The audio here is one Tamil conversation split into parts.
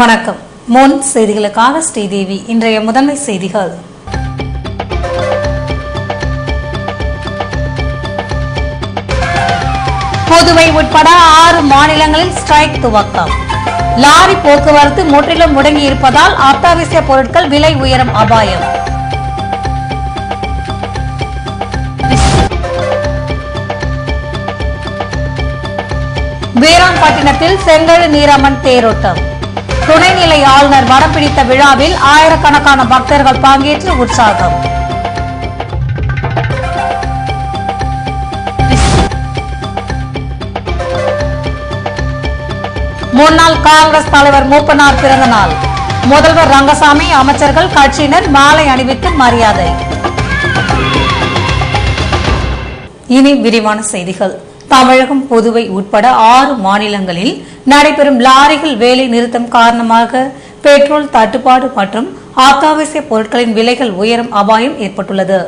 வணக்கம். முன் செய்திகளுக்காக ஸ்ரீதேவி. இன்றைய முதன்மை செய்திகள். புதுவை உட்பட 6 மாநிலங்களில் ஸ்ட்ரைக் துவக்கம். லாரி போக்குவரத்து முற்றிலும் முடங்கியிருப்பதால் அத்தியாவசிய பொருட்கள் விலை உயரும் அபாயம். வீராம்பட்டினத்தில் செங்கழு நீரம்மன் தேரோட்டம். துணைநிலை ஆளுநர் வடம் பிடித்த விழாவில் ஆயிரக்கணக்கான பக்தர்கள் பங்கேற்று உற்சாகம். முன்னாள் காங்கிரஸ் தலைவர் மூப்பனார் பிறந்த நாள். முதல்வர் ரங்கசாமி, அமைச்சர்கள், கட்சியினர் மாலை அணிவித்து மரியாதை. இனி விரிவான செய்திகள். தமிழகம், புதுவை உட்பட 6 மாநிலங்களில் நடைபெறும் லாரிகள் வேலை நிறுத்தம் காரணமாக பெட்ரோல் தட்டுப்பாடு மற்றும் அத்தியாவசிய பொருட்களின் விலைகள் உயரும் அபாயம் ஏற்பட்டுள்ளது.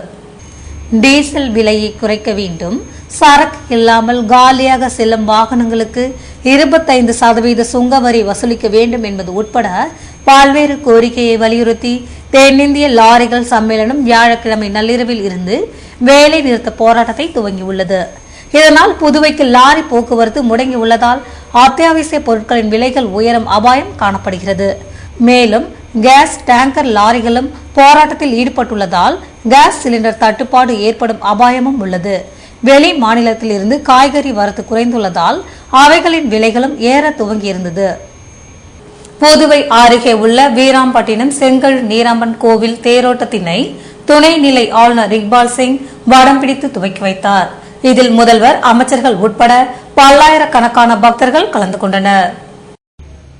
டீசல் விலையை குறைக்க வேண்டும், சரக்கு இல்லாமல் காலியாக செல்லும் வாகனங்களுக்கு 25% சுங்க வரி வசூலிக்க வேண்டும் என்பது உட்பட பல்வேறு கோரிக்கையை வலியுறுத்தி தென்னிந்திய லாரிகள் சம்மேளனம் வியாழக்கிழமை நள்ளிரவில் இருந்து வேலை நிறுத்த போராட்டத்தை துவங்கியுள்ளது. இதனால் புதுவைக்கு லாரி போக்குவரத்து முடங்கி உள்ளதால் அத்தியாவசிய பொருட்களின் விலைகள் உயரும் அபாயம் காணப்படுகிறது. மேலும் கேஸ் டேங்கர் லாரிகளும் போராட்டத்தில் ஈடுபட்டுள்ளதால் கேஸ் சிலிண்டர் தட்டுப்பாடு ஏற்படும் அபாயமும் உள்ளது. வெளி மாநிலத்தில் இருந்து காய்கறி வரத்து குறைந்துள்ளதால் அவைகளின் விலைகளும் ஏற துவங்கியிருந்தது. புதுவை அருகே உள்ள வீராம்பட்டினம் செங்கழு நீரம்மன் கோவில் தேரோட்டத்தினை துணைநிலை ஆளுநர் இக்பால் சிங் வடம் பிடித்து துவக்கி வைத்தார். இதில் முதல்வர், அமைச்சர்கள் உட்பட பல்லாயிரக்கணக்கான பக்தர்கள் கலந்து கொண்டனர்.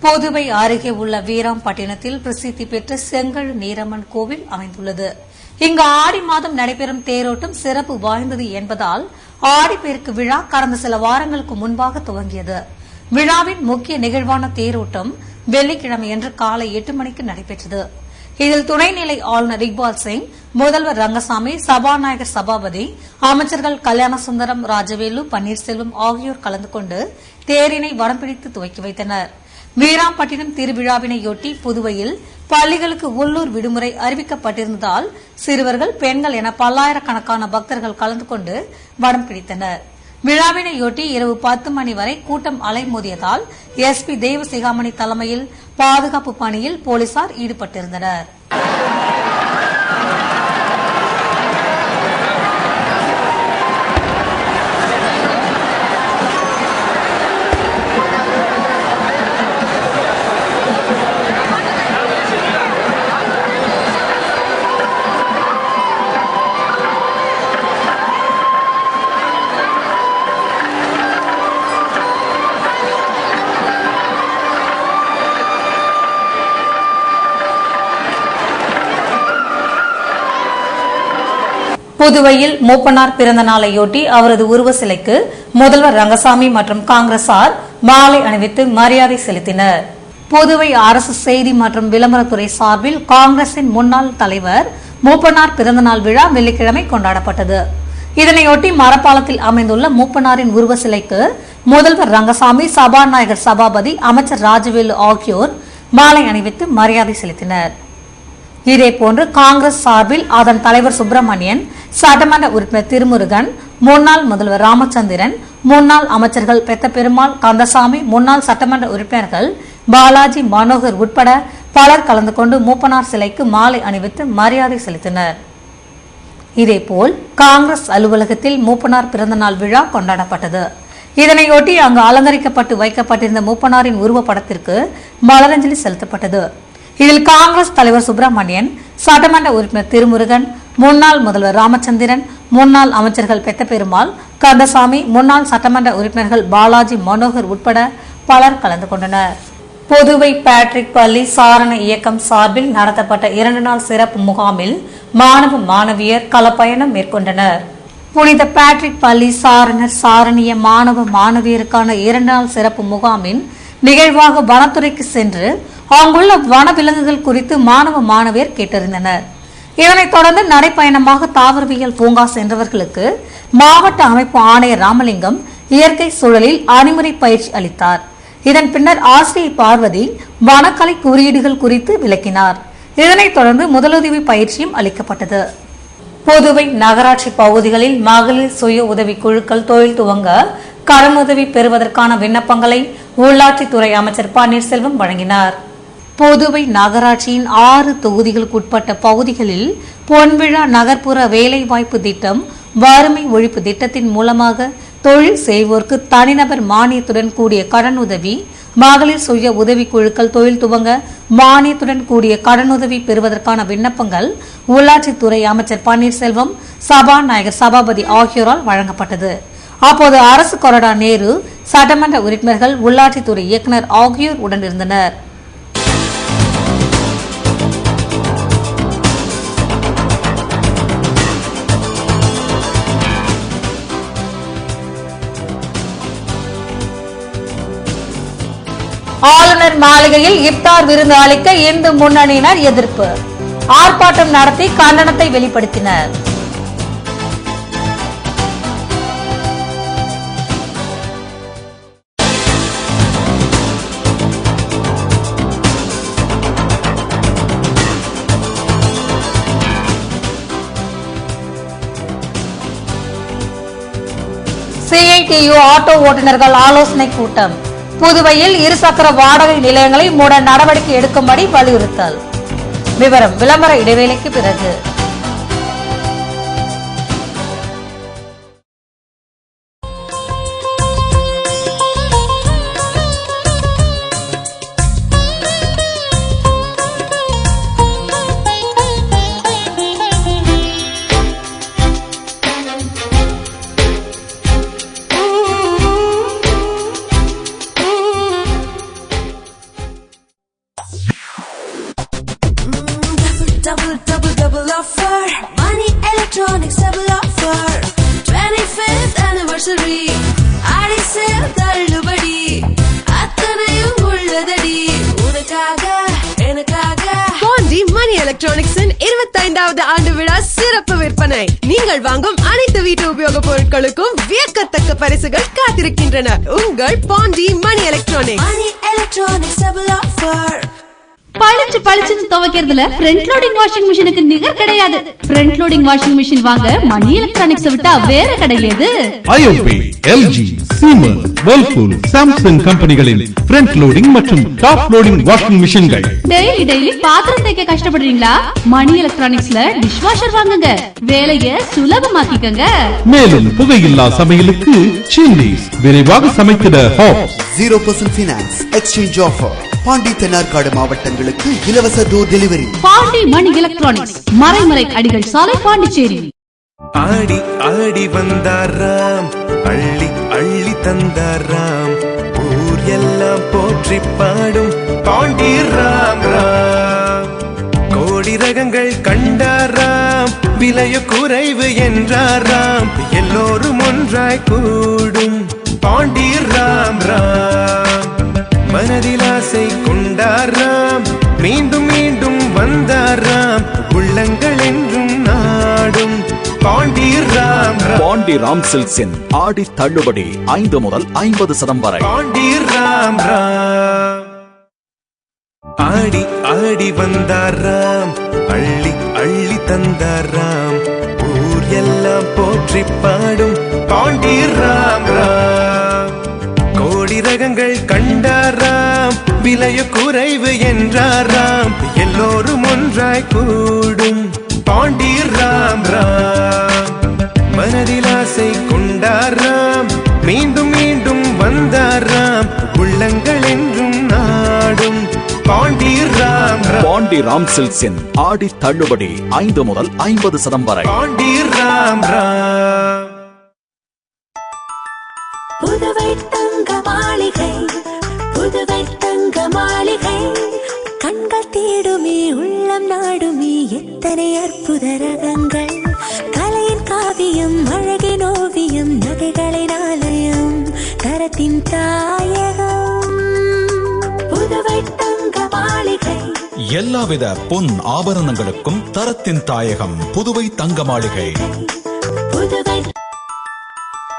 புதுவை அருகே உள்ள வீராம்பட்டினத்தில் பிரசித்தி பெற்ற செங்கழு நீரம்மன் கோவில் அமைந்துள்ளது. இங்கு ஆடி மாதம் நடைபெறும் தேரோட்டம் சிறப்பு வாய்ந்தது என்பதால் ஆடிப்பெருக்கு விழா கடந்த சில வாரங்களுக்கு முன்பாக துவங்கியது. விழாவின் முக்கிய நிகழ்வான தேரோட்டம் வெள்ளிக்கிழமையன்று காலை 8 மணிக்கு நடைபெற்றது. இதில் துணைநிலை ஆளுநர் இக்பால் சிங், முதல்வர் ரங்கசாமி, சபாநாயகர் சபாபதி, அமைச்சர்கள் கல்யாணசுந்தரம், ராஜவேலு, பன்னீர்செல்வம் ஆகியோர் கலந்து கொண்டு தேரினை வடம் பிடித்து துவக்கி வைத்தனர். வீராம்பட்டினம் திருவிழாவினையொட்டி புதுவையில் பள்ளிகளுக்கு உள்ளூர் விடுமுறை அறிவிக்கப்பட்டிருந்ததால் சிறுவர்கள், பெண்கள் என பல்லாயிரக்கணக்கான பக்தர்கள் கலந்து கொண்டு வடம் பிடித்தனர். விழாவினையொட்டி இரவு 10 மணி வரை கூட்டம் அலைமோதியதால் எஸ்பி தேவசிகாமணி தலைமையில் பாதுகாப்பு பணியில் போலீசார் ஈடுபட்டிருந்தனர். புதுவையில் மூப்பனார் பிறந்த நாளையொட்டி அவரது உருவ சிலைக்கு முதல்வர் ரங்கசாமி மற்றும் காங்கிரசார் மாலை அணிவித்து மரியாதை செலுத்தினர். புதுவை அரசு செய்தி மற்றும் விளம்பரத்துறை சார்பில் காங்கிரசின் முன்னாள் தலைவர் மூப்பனார் பிறந்தநாள் விழா வெள்ளிக்கிழமை கொண்டாடப்பட்டது. இதனையொட்டி மரப்பாலத்தில் அமைந்துள்ள மூப்பனாரின் உருவ சிலைக்கு முதல்வர் ரங்கசாமி, சபாநாயகர் சபாபதி, அமைச்சர் ராஜவேலு ஆகியோர் மாலை அணிவித்து மரியாதை செலுத்தினர். இதேபோன்று காங்கிரஸ் சார்பில் அதன் தலைவர் சுப்பிரமணியன், சட்டமன்ற உறுப்பினர் திருமுருகன், முன்னாள் முதல்வர் ராமச்சந்திரன், முன்னாள் அமைச்சர்கள் பெத்த பெருமாள், கந்தசாமி, முன்னாள் சட்டமன்ற உறுப்பினர்கள் பாலாஜி, மனோகர் உட்பட பலர் கலந்து கொண்டு மூப்பனார் சிலைக்கு மாலை அணிவித்து மரியாதை செலுத்தினர். இதேபோல் காங்கிரஸ் அலுவலகத்தில் மூப்பனார் பிறந்தநாள் விழா கொண்டாடப்பட்டது. இதனையொட்டி அங்கு அலங்கரிக்கப்பட்டு வைக்கப்பட்டிருந்த மூப்பனாரின் உருவ படத்திற்கு மலரஞ்சலி செலுத்தப்பட்டது. இதில் காங்கிரஸ் தலைவர் சுப்பிரமணியன், சட்டமன்ற உறுப்பினர் திருமுருகன், முன்னாள் முதல்வர் ராமச்சந்திரன், முன்னாள் அமைச்சர்கள் பெத்த பெருமாள், கந்தசாமி, முன்னாள் சட்டமன்ற உறுப்பினர்கள் பாலாஜி, மனோகர் உட்பட பலர் கலந்து கொண்டனர். புதுவை பேட்ரிக் பள்ளி சாரண இயக்கம் சார்பில் நடத்தப்பட்ட 2 நாள் சிறப்பு முகாமில் மாணவ மாணவியர் களப்பயணம் மேற்கொண்டனர். புனித பேட்ரிக் பள்ளி சாரணர் சாரணிய மாணவ மாணவியருக்கான 2 நாள் சிறப்பு முகாமின் நிகழ்வாக வனத்துறைக்கு சென்று அங்குள்ள வனவிலங்குகள் குறித்து மாணவ மாணவியர் கேட்டறிந்தனர். இதனைத் தொடர்ந்து நடைப்பயணமாக தாவரவியல் பூங்கா சென்றவர்களுக்கு மாவட்ட அமைப்பு ஆணையர் ராமலிங்கம் இயற்கை சூழலில் அணிமுறை பயிற்சி அளித்தார். இதன் பின்னர் ஆசிரியை பார்வதி வனக்கலை குறியீடுகள் குறித்து விளக்கினார். இதனைத் தொடர்ந்து முதலுதவி பயிற்சியும் அளிக்கப்பட்டது. புதுவை நகராட்சி பகுதிகளில் மகளிர் சுய உதவி குழுக்கள் தொழில் துவங்க கடனுதவி பெறுவதற்கான விண்ணப்பங்களை உள்ளாட்சித்துறை அமைச்சர் பன்னீர்செல்வம் வழங்கினார். புதுவை நகராட்சியின் 6 தொகுதிகளுக்குட்பட்ட பகுதிகளில் பொன்விழா நகர்ப்புற வேலைவாய்ப்பு திட்டம், வறுமை ஒழிப்பு திட்டத்தின் மூலமாக தொழில் செய்வோருக்கு தனிநபர் மானியத்துடன் கூடிய கடனுதவி, மகளிர் சுய உதவி குழுக்கள் தொழில் துவங்க மானியத்துடன் கூடிய கடனுதவி பெறுவதற்கான விண்ணப்பங்கள் உள்ளாட்சித்துறை அமைச்சர் பன்னீர்செல்வம், சபாநாயகர் சபாபதி ஆகியோரால் வழங்கப்பட்டது. அப்போது அரசு கொறடா நேரு, சட்டமன்ற உறுப்பினர்கள், உள்ளாட்சித்துறை இயக்குநர் ஆகியோர் உடனிருந்தனர். ஆளுநர் மாளிகையில் இப்தார் விருந்து அளிக்க இந்து முன்னணியினர் எதிர்ப்பு, ஆர்ப்பாட்டம் நடத்தி கண்டனத்தை வெளிப்படுத்தினர். CITU ஆட்டோ ஓட்டுநர்கள் ஆலோசனை கூட்டம். புதுவையில் இருசக்கர வாடகை நிலையங்களை மூட நடவடிக்கை எடுக்கும்படி வலியுறுத்தல். விவரம் விளம்பர இடைவேளைக்கு பிறகு. Double offer, Money Electronics double offer, 25th anniversary, ஆடி சேல் தள்ளுபடி, அத்தனையும் உள்ளதடி, உனக்காக எனக்காக. பாண்டி மணி எலக்ட்ரானிக்ஸின் 25வது ஆண்டு விழா சிறப்பு விற்பனை. நீங்கள் வாங்கும் அனைத்து வீட்டு உபயோக பொருட்களுக்கும் வியக்கத்தக்க பரிசுகள் காத்திருக்கின்றன. உங்கள் பாண்டி மணி எலக்ட்ரானிக்ஸ். மணி எலக்ட்ரானிக்ஸ் டபுள் ஆஃபர். பளிச்சுன்னு துவைக்கிறதுல ஃப்ரண்ட் லோடிங் வாஷிங் மிஷினுக்கு நிகர் கிடையாது. ஃப்ரண்ட் லோடிங் வாஷிங் மிஷின் வாங்க மணி எலக்ட்ரானிக்ஸ் விட்டா வேற கிடையாது. IOP, LG, Siemens, Whirlpool, Samsung கம்பெனிகளின் ஃப்ரண்ட் லோடிங் மற்றும் டாப் லோடிங் வாஷிங் மிஷின்கள். டெய்லி பாத்திரம் தேய்க்க கஷ்டப்படுறீங்களா? மணி எலக்ட்ரானிக்ஸ்ல டிஷ் வாஷர் வாங்குங்க, வேலையை சுலபமாக்கிக்கங்க. மேலும் புகையில்லா சமையலுக்கு சிம்னிஸ், விரைவாக சமைக்கிற hobs. 0% finance exchange offer. Pondy Thennarkadu மாவட்டங்களுக்கு இலவச door delivery. Pondy Mani electronics, Maraimalai Adigal Salai, Pondicherry. ஆடி ஆடி வந்தாராம், அள்ளி அள்ளி தந்தாராம், ஊர் எல்லாம் போற்றி பாடும் பாண்டி ராம் ராம். கோடி ரகங்கள் கண்டாராம், விலையு குறைவு என்றாராம், எல்லோரும் ஒன்றாய் கூடும் பாண்டி ராம் ராம். மனதில் ஆசை கொண்டாராம், மீண்டும் மீண்டும் வந்தாராம், உள்ளங்கள் என்றும் நாடும் பாண்டி ராம் ராம். பாண்டி ராம் சில்க்ஸின் ஆடி தள்ளுபடி 5 முதல் 50% வரை. பாண்டி ராம் ராம். ஆடி ஆடி வந்தாராம், அள்ளி அள்ளி தந்தாராம், ஊர் எல்லாம் போற்றி பாடும் பாண்டி ராம் ராம். கோடி ரகங்கள் கண்டாராம், விலையு குறைவு என்றாராம், எல்லோரும் ஒன்றாய் கூடும் பாண்டி ராம் ராம். மனதில் ஆசை கொண்டாராம், மீண்டும் மீண்டும் வந்தாராம், உள்ளங்கள் என்றும் நாடும் பாண்டி ராம் ராம். பாண்டி ராம் சில்க்ஸின் ஆடி தள்ளுபடி 5 முதல் 50% வரை. பாண்டி ராம் ராம். புதுவை தங்க மாளிகை, புதுவை தங்க மாளிகை, கண்கள் தேடுமே உள்ளம் நாடுமே எத்தனை அற்புத ரகங்கள், கலையின் காவியம் அழகின் ஓவியம், நகைகளின் ஆலயம், தரத்தின் தாயகம், புதுவை தங்க மாளிகை. எல்லாவித பொன் ஆபரணங்களுக்கும் தரத்தின் தாயகம் புதுவை தங்க மாளிகை. புதுவை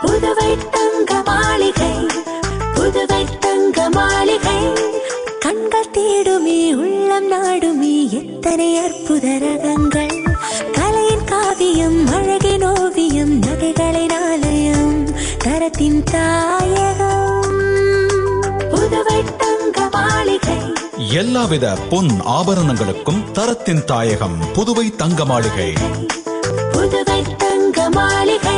புதுவை தங்க மாளிகை, புதுவை தங்க மாளிகை கண்கள் தேடுமே உள்ளம் நாடுமே எத்தனை அற்புத ரகங்கள் கலையின் காவியம் அழகின் ஓவியம் நகைகளின் ஆலயம் தரத்தின் தாயகம் புதுவை தங்க மாளிகை எல்லாவித பொன் ஆபரணங்களுக்கும் தரத்தின் தாயகம் புதுவை தங்க மாளிகை. புதுவை தங்க மாளிகை.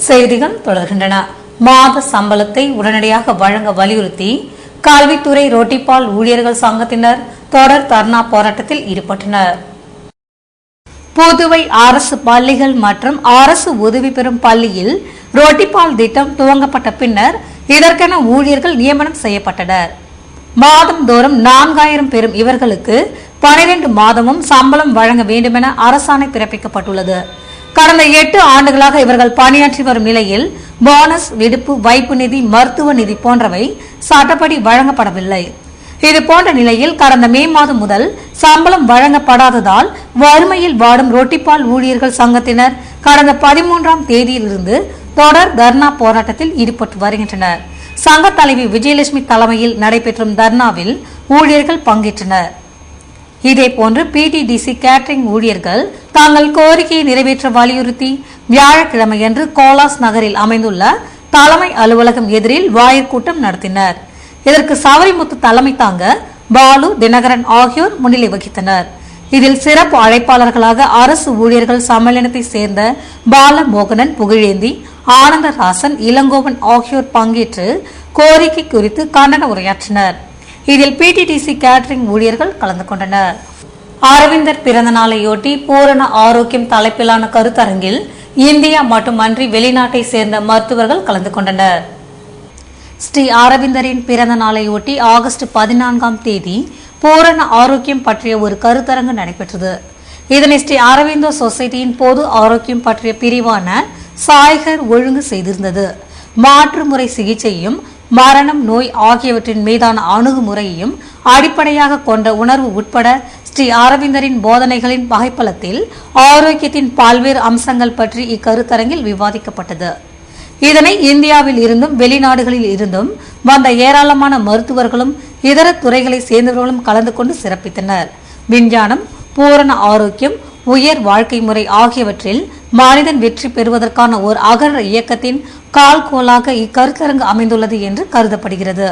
செய்திகள் தொடர்கின்றன. மாத சம்பளத்தை உடனடியாக வழங்க வலியுறுத்தி கல்வித்துறை ரொட்டிப்பால் ஊழியர்கள் சங்கத்தினர் தொடர் தர்ணா போராட்டத்தில் ஈடுபட்டனர். புதுவை அரசு பள்ளிகள் மற்றும் அரசு உதவி பெறும் பள்ளியில் ரொட்டிப்பால் திட்டம் துவங்கப்பட்ட பின்னர் இதற்கென ஊழியர்கள் நியமனம் செய்யப்பட்டனர். மாதந்தோறும் 4000 பெறும் இவர்களுக்கு 12 மாதமும் சம்பளம் வழங்க வேண்டுமென அரசாணை பிறப்பிக்கப்பட்டுள்ளது. கடந்த 8 ஆண்டுகளாக இவர்கள் பணியாற்றி வரும் நிலையில் போனஸ், விடுப்பு, வைப்பு நிதி, மருத்துவ நிதி போன்றவை சட்டப்படி வழங்கப்படவில்லை. இதுபோன்ற நிலையில் கடந்த மே மாதம் முதல் சம்பளம் வழங்கப்படாததால் வறுமையில் வாடும் ரொட்டிப்பால் ஊழியர்கள் சங்கத்தினர் கடந்த 13ஆம் தேதியிலிருந்து தொடர் தர்ணா போராட்டத்தில் ஈடுபட்டு வருகின்றனர். சங்க தலைவி விஜயலட்சுமி தலைமையில் நடைபெற்றும் தர்ணாவில் ஊழியர்கள் பங்கேற்றனர். இதேபோன்று PTDC கேட்டரிங் ஊழியர்கள் தங்கள் கோரிக்கையை நிறைவேற்ற வலியுறுத்தி வியாழக்கிழமையன்று கோலாஸ் நகரில் அமைந்துள்ள தலைமை அலுவலகம் எதிரில் வாயிற் கூட்டம் நடத்தினர். இதற்கு சவரிமுத்து தலைமை தாங்க பாலு, தினகரன் ஆகியோர் முன்னிலை வகித்தனர். இதில் சிறப்பு அழைப்பாளர்களாக அரசு ஊழியர்கள் சம்மேளனத்தை சேர்ந்த பாலமோகனன், புகழேந்தி, ஆனந்தராசன், இளங்கோவன் ஆகியோர் பங்கேற்று கோரிக்கை குறித்து கண்டன உரையாற்றினர். இதில் PTDC கேட்டரிங் ஊழியர்கள் கலந்து கொண்டனர். அரவிந்தர் பிறந்த நாளையொட்டி பூரண ஆரோக்கியம் தலைப்பிலான கருத்தரங்கில் இந்தியா மட்டுமன்றி வெளிநாட்டை சேர்ந்த மருத்துவர்கள் கலந்து கொண்டனர். ஸ்ரீ அரவிந்தரின் பிறந்த நாளையொட்டி ஆகஸ்ட் 14ஆம் தேதி பூரண ஆரோக்கியம் பற்றிய ஒரு கருத்தரங்கு நடைபெற்றது. இதனை ஸ்ரீ அரவிந்தோ சொசைட்டியின் பொது ஆரோக்கியம் பற்றிய பிரிவான சாய்கர் ஒழுங்கு செய்திருந்தது. மாற்றுமுறை சிகிச்சையும் மரணம், நோய் ஆகியவற்றின் மீதான அணுகுமுறையையும் அடிப்படையாக கொண்ட உணர்வு உட்பட ஸ்ரீ அரவிந்தரின் போதனைகளின் வகைப்பலத்தில் ஆரோக்கியத்தின் பல்வேறு அம்சங்கள் பற்றி இக்கருத்தரங்கில் விவாதிக்கப்பட்டது. இதனை இந்தியாவில் இருந்தும் வெளிநாடுகளில் இருந்தும் வந்த ஏராளமான மருத்துவர்களும் இதர துறைகளை சேர்ந்தவர்களும் கலந்து கொண்டு சிறப்பித்தனர். விஞ்ஞானம், பூரண ஆரோக்கியம், உயர் வாழ்க்கை முறை ஆகியவற்றில் மனிதன் வெற்றி பெறுவதற்கான ஒரு அகன்ற இயக்கத்தின் கால்கோலாக இக்கருத்தரங்கு அமைந்துள்ளது என்று கருதப்படுகிறது.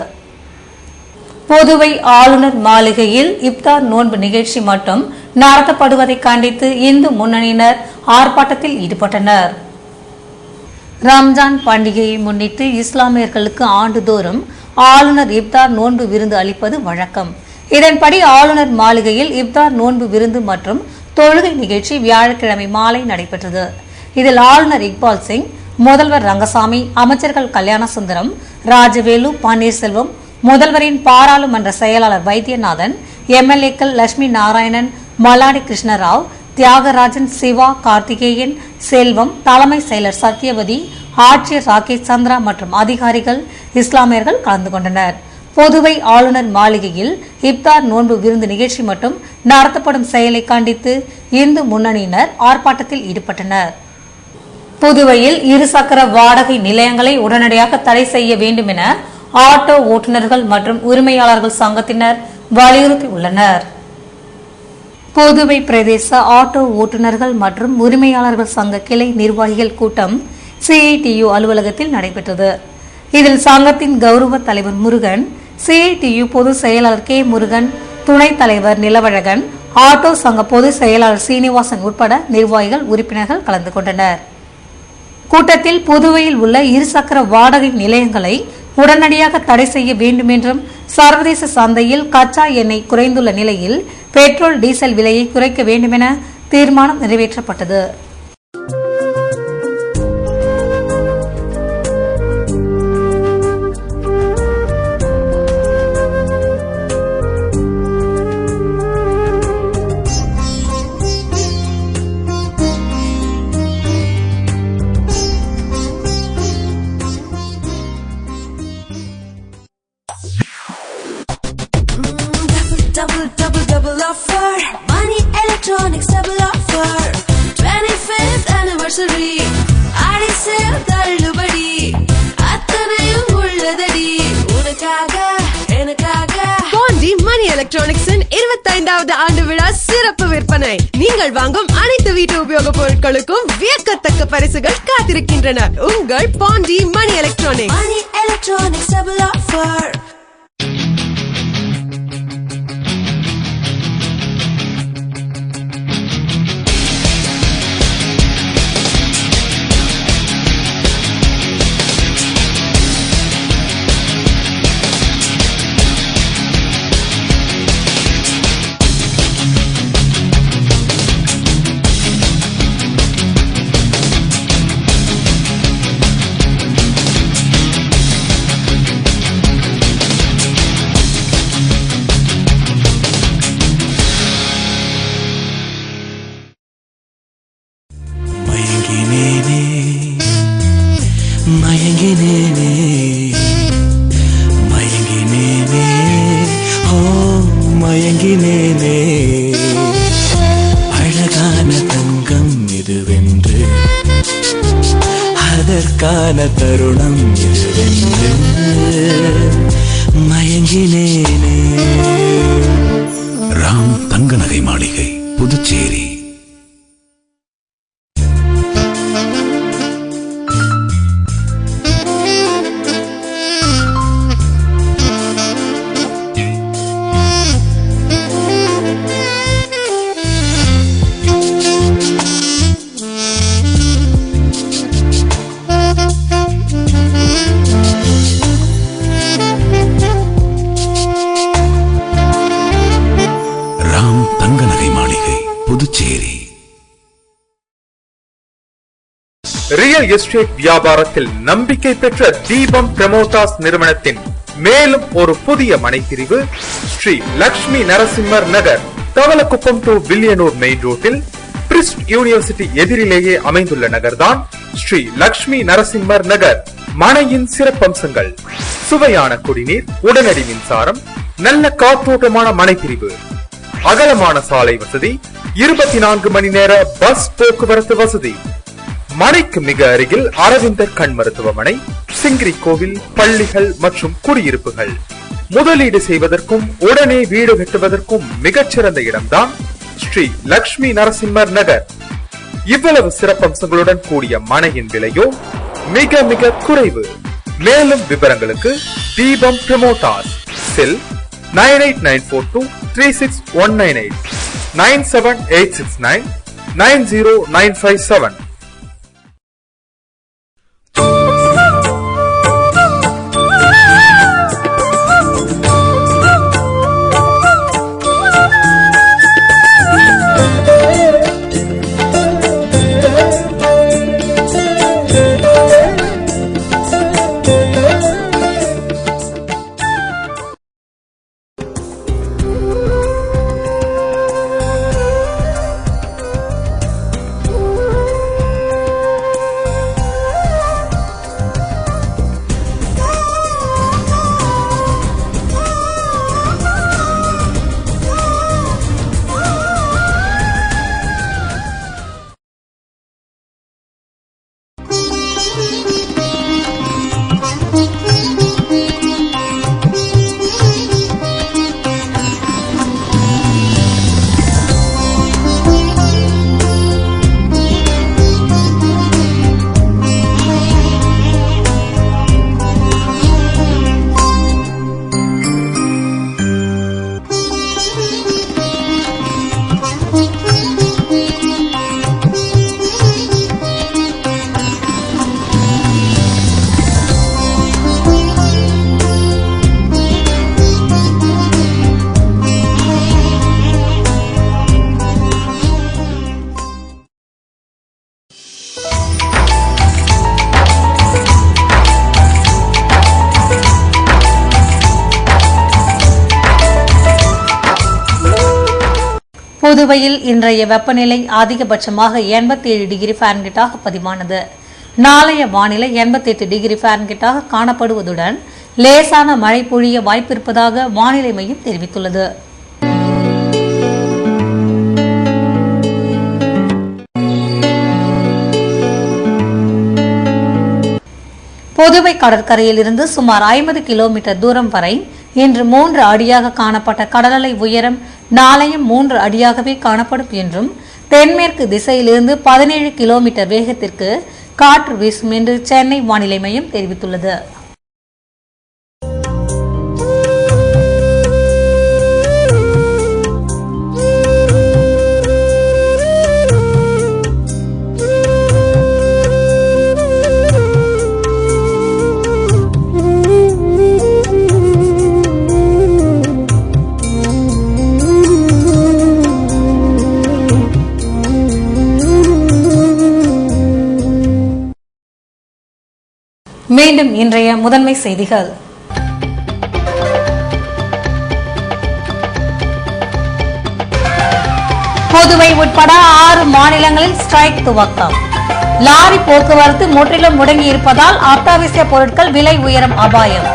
புதுவை ஆளுநர் மாளிகையில் இப்தார் நோன்பு நிகழ்ச்சி மட்டும் நடத்தப்படுவதை கண்டித்து இந்து முன்னணியினர் ஆர்ப்பாட்டத்தில் ஈடுபட்டனர். ரம்ஜான் பண்டிகையை முன்னிட்டு இஸ்லாமியர்களுக்கு ஆண்டுதோறும் ஆளுநர் இப்தார் நோன்பு விருந்து அளிப்பது வழக்கம். இதன்படி ஆளுநர் மாளிகையில் இப்தார் நோன்பு விருந்து மற்றும் தொழுகை நிகழ்ச்சி வியாழக்கிழமை மாலை நடைபெற்றது. இதில் ஆளுநர் இக்பால் சிங், முதல்வர் ரங்கசாமி, அமைச்சர்கள் கல்யாணசுந்தரம், ராஜவேலு, பன்னீர்செல்வம், முதல்வரின் பாராளுமன்ற செயலாளர் வைத்தியநாதன், MLAக்கள் லட்சுமி நாராயணன், மல்லாடி கிருஷ்ணராவ், தியாகராஜன், சிவா, கார்த்திகேயன், செல்வம், தலைமை செயலர் சத்யவதி, ஆட்சியர் ராகேஷ் சந்திரா மற்றும் அதிகாரிகள் இஸ்லாமியர்கள் கலந்து கொண்டனர். புதுவை ஆளுநர் மாளிகையில் இப்தார் நோன்பு விருந்து நிகழ்ச்சி மட்டும் நடத்தப்படும் செயலை கண்டித்து இந்து முன்னணியினர் ஆர்ப்பாட்டத்தில் ஈடுபட்டனர். புதுவையில் இருசக்கர வாடகை நிலையங்களை உடனடியாக தடை செய்ய வேண்டும் என ஆட்டோ ஓட்டுநர்கள் மற்றும் உரிமையாளர்கள் சங்கத்தினர் வலியுறுத்தியுள்ளனர். புதுவை பிரதேச ஆட்டோ ஓட்டுநர்கள் மற்றும் உரிமையாளர்கள் சங்க கிளை நிர்வாகிகள் கூட்டம் CITU அலுவலகத்தில் நடைபெற்றது. இதில் சங்கத்தின் கௌரவ தலைவர் முருகன், CITU பொதுச் செயலாளர் K முருகன், துணைத் தலைவர் நிலவழகன், ஆட்டோ சங்க பொதுச் செயலாளர் சீனிவாசன் உட்பட நிர்வாகிகள், உறுப்பினர்கள் கலந்து கொண்டனர். கூட்டத்தில் புதுவையில் உள்ள இருசக்கர வாடகை நிலையங்களை உடனடியாக தடை செய்ய வேண்டும் என்றும், சர்வதேச சந்தையில் கச்சா எண்ணெய் குறைந்துள்ள நிலையில் பெட்ரோல் டீசல் விலையை குறைக்க வேண்டும் என தீர்மானம் நிறைவேற்றப்பட்டது. Double offer. Money Electronics double offer. 25th anniversary. ஆடி சேல் தள்ளுபடி. அத்தனையும் உள்ளதடி. உனக்காக எனக்காக. பாண்டி மணி எலக்ட்ரானிக்ஸின் 25வது ஆண்டு விழா சிறப்பு விற்பனை. நீங்கள் வாங்கும் அனைத்து வீட்டு உபயோகப் பொருட்களுக்கும் வியக்கத்தக்க பரிசுகள் காத்திருக்கின்றன. உங்கள் Pandi Mani electronics. Money Electronics double offer. அழகான தங்கம் இதுவென்று, அதற்கான தருணம் இதுவென்று மயங்கினேனே. ராம் தங்க நகை மாளிகை, புதுச்சேரி. ரியல் எஸ்டேட் வியாபாரத்தில் நம்பிக்கை பெற்ற தீபம் பிரமோட்டாஸ் நிறுவனத்தின் மேலும் ஒரு புதிய மனைப்பிரிவு ஸ்ரீ லட்சுமி நரசிம்மர் நகர், தவளக்குப்பம் டு வில்லியனூர் மெயின் ரோட்டில் பிரிஸ்ட் யூனிவர்சிட்டி எதிரிலேயே அமைந்துள்ள நகர்தான் ஸ்ரீ லட்சுமி நரசிம்மர் நகர். மனையின் சிறப்பம்சங்கள்: சுவையான குடிநீர், உடனடி மின்சாரம், நல்ல காற்றோட்டமான மனைப்பிரிவு, அகலமான சாலை வசதி, 24 மணி நேர பஸ் போக்குவரத்து வசதி. மனைக்கு மிக அருகில் அரவிந்தர் கண் மருத்துவமனை, சிங்கிரி கோவில், பள்ளிகள் மற்றும் குடியிருப்புகள். முதலீடு செய்வதற்கும் உடனே வீடு கட்டுவதற்கும் மிகச்சிறந்த இடம்தான் ஸ்ரீ லட்சுமி நரசிம்மர் நகர். இவ்வளவு சிறப்பம்சங்களுடன் கூடிய மனையின் விலையோ மிக மிக குறைவு. மேலும் விவரங்களுக்கு தீபம் பிரமோட்டாஸ், செல் 9894236198, 9786990957. புதுவையில் இன்றைய வெப்பநிலை அதிகபட்சமாக 87 டிகிரி ஃபாரன்ஹீட்டாக பதிவானது. நாளைய வானிலை 88 டிகிரி ஃபாரன்ஹீட்டாக காணப்படுவதுடன் லேசான மழை பொழிய வாய்ப்பிருப்பதாக வானிலை மையம் தெரிவித்துள்ளது. புதுவை கடற்கரையில் இருந்து சுமார் 50 கிலோமீட்டர் தூரம் வரை இன்று 3 அடியாக காணப்பட்ட கடலலை உயரம் நாளையும் 3 அடியாகவே காணப்படும் என்றும் தென்மேற்கு திசையிலிருந்து 17 கிலோமீட்டர் வேகத்திற்கு காற்று வீசும் என்று சென்னை வானிலை மையம் தெரிவித்துள்ளது. மீண்டும் இன்றைய முதன்மை செய்திகள். புதுவை உட்பட 6 மாநிலங்களில் ஸ்ட்ரைக் துவக்கம். லாரி போக்குவரத்து முற்றிலும் முடங்கி இருப்பதால் அத்தியாவசிய பொருட்கள் விலை உயரும் அபாயம்.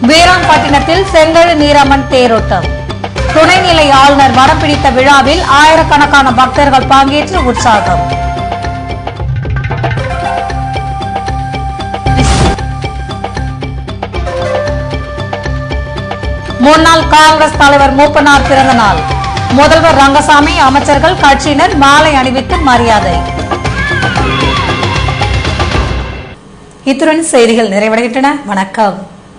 வீராம்பட்டினத்தில் செங்கழு நீரம்மன் தேரோட்டம். துணைநிலை ஆளுநர் வடம் பிடித்த விழாவில் ஆயிரக்கணக்கான பக்தர்கள் பங்கேற்று உற்சாகம். முன்னாள் காங்கிரஸ் தலைவர் மூப்பனார் பிறந்த நாள். முதல்வர் ரங்கசாமி, அமைச்சர்கள், கட்சியினர் மாலை அணிவித்து மரியாதை. இத்துடன் செய்திகள் நிறைவடைகின்றன. வணக்கம்.